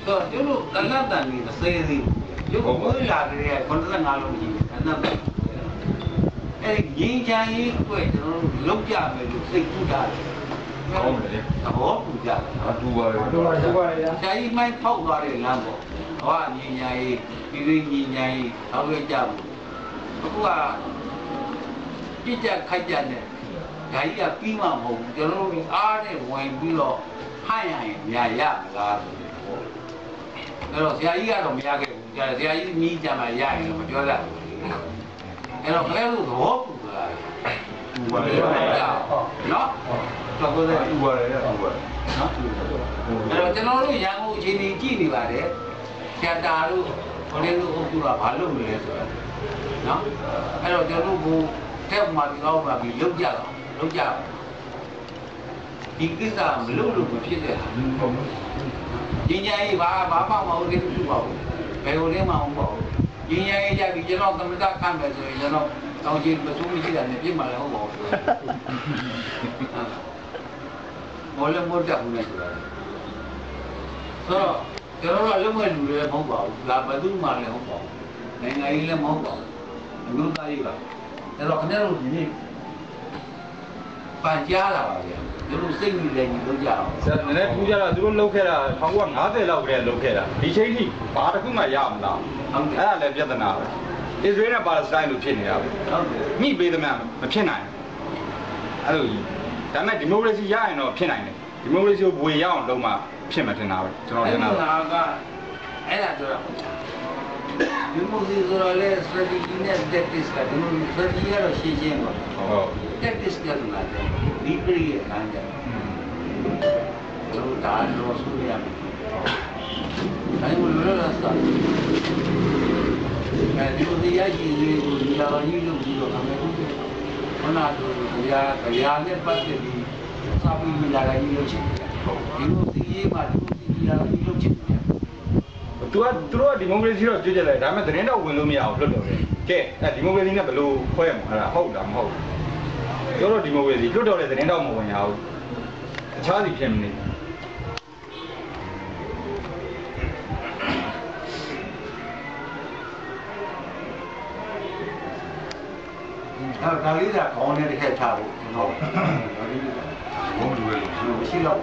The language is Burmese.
တော့ကျလို့တနတ်တန်ကြီးမစေးသေးဘူးကျုပ်ကဘိုးလာတဲ့95လုံးကြီးတနတ်တန်အဲ့ဒီငင်းချမ်းကြီးကိုကျွန်တော်တို့လောက်ကြမယ်လို့စိတ်ကူးတာတယ်ဟုတ်တယ်သဘောတူကြတယ်တူပါလေတူပါလေဆရာကြီးမိုင်းဖောက်သွားတဲ့လမ်းပေါ့ဟောငင်းညာကြီးပြီးငင်းညာကြီးထောက်ရကြဘူးအခုကပြစ်ကြခိုက်ကြတဲ့ဓာကြီးကပြီးမှမဟုတ်ဘူးကျွန်တော်တို့အားနဲ့ဝင်ပြီးတော့ဟန့်ရရင်ညာရမလားဆိုတော့အဲ့တော့ဆရာကြီးကတော့မရခဲ့ဘူးဆရာကြီးမြည်ကြမှာရရင်တော့မပြောတတ်ဘူးအဲ့တော့ခလေးတို့သဘောတူလာတယ်တူပါလေနော်တော့ကိုယ်ကတူပါတယ်တူပါတယ်နော်အဲ့တော့ကျွန်တော်တို့ရန်ကုန်အခြေအနေကြည့်နေပါတယ်ဆရာတာတို့ခလေးတို့အုပ်စုကဘာလုပ်နေလဲဆိုတော့နော်အဲ့တော့ကျွန်တော်တို့တက်မှပြီးတော့မှပြီးလုပ်ကြတော့လုပ်ကြဒီကိစ္စမလုပ်လို့မဖြစ်တဲ့ဟာဒီညာကြီးဘာမှမဟုတ်သေးဘူးပါဘူးဘယ်လိုလဲမှမဟုတ်ပါဘူးဒီညာကြီးကြပြီးကျွန်တော်သမတခံမယ်ဆိုရင်ကျွန်တော်တောင်းချင်မစိုးမရှိတာနဲ့ပြစ်မှလည်းဟုတ်ပါဘူးမော်လည်းမော်တက်ဘူးနဲ့ဆိုတာဆိုတော့ကျွန်တော်ကလုံးဝလူတွေမဟုတ်ပါဘူးဒါဘယ်သူမှလည်းဟုတ်ပါဘူးနိုင်ငံကြီးလည်းမဟုတ်ပါဘူးအမျိုးသားကြီးပါအဲ့တော့ခင်ဗျားတို့ဒီနေ့ပန်ကြားလာပါဗျာတို့စိတ်ကြီးလည်းကြီးလုပ်ကြအောင်ဆရာနည်းနည်းထူးကြတာသူတို့လုပ်ခဲ့တာ1950လောက်ကတည်းကလုပ်ခဲ့တာဒီချိန်ထိဘာတစ်ခုမှရမလားဟုတ်တယ်အဲ့ဒါလည်းပြဿနာပဲအစ္စရေးနဲ့ပါလက်စတိုင်းလိုဖြစ်နေတာပဲဟုတ်တယ်ညှိပေးသမျှမဖြစ်နိုင်အဲ့လိုဒါပေမဲ့ဒီမိုကရေစီရရင်တော့ဖြစ်နိုင်တယ်ဒီမိုကရေစီကိုဘွေရအောင်လုပ်မှဖြစ်မှထင်တာပဲကျွန်တော်ထင်တာကအဲ့ဒါပြောတာဒီမိုကရေစီဆိုတော့လေ strategy နဲ့ tactics ကဒီလို strategy ကတော့ရှင်းရှင်းပါဟုတ် tactics ကလည်းတယ်ဒီပရိရဲ့ခံကြလို့ဒါလို့ဆိုရမယ်ဒါမှမဟုတ်လားစားအဲဒီလိုတရားရှိလေးကိုဒီလာကြီးလို့ပြီးတော့အမေတို့ခဏတို့တရားနဲ့ပတ်သက်ပြီးစာပြီးဒီလာကြီးလို့ချင်တယ်ဒီလိုစီရေးမှာဒီလိုစီလာကြီးလို့ချင်တယ်သူတို့ကဒီမိုကရေစီတော့ကြွကြလိုက်ဒါပေမဲ့သတင်းတော့ဝင်လို့မရအောင်လွတ်လို့တယ်ကဲအဲဒီမိုကရေစီနဲ့ဘယ်လိုခွဲမှာလဲဟုတ်လားမဟုတ်ဘူးတို့ဒီမိုကရေစီလွတ်တော့တဲ့သတင်းတော့မဝင်ရဘူးအခြားစီဖြစ်မနေအဲ့ဒါလေးကခေါင်းနဲ့တစ်ခါချဖို့ကျွန်တော်ဘုံလူပဲလို့ရှိတော့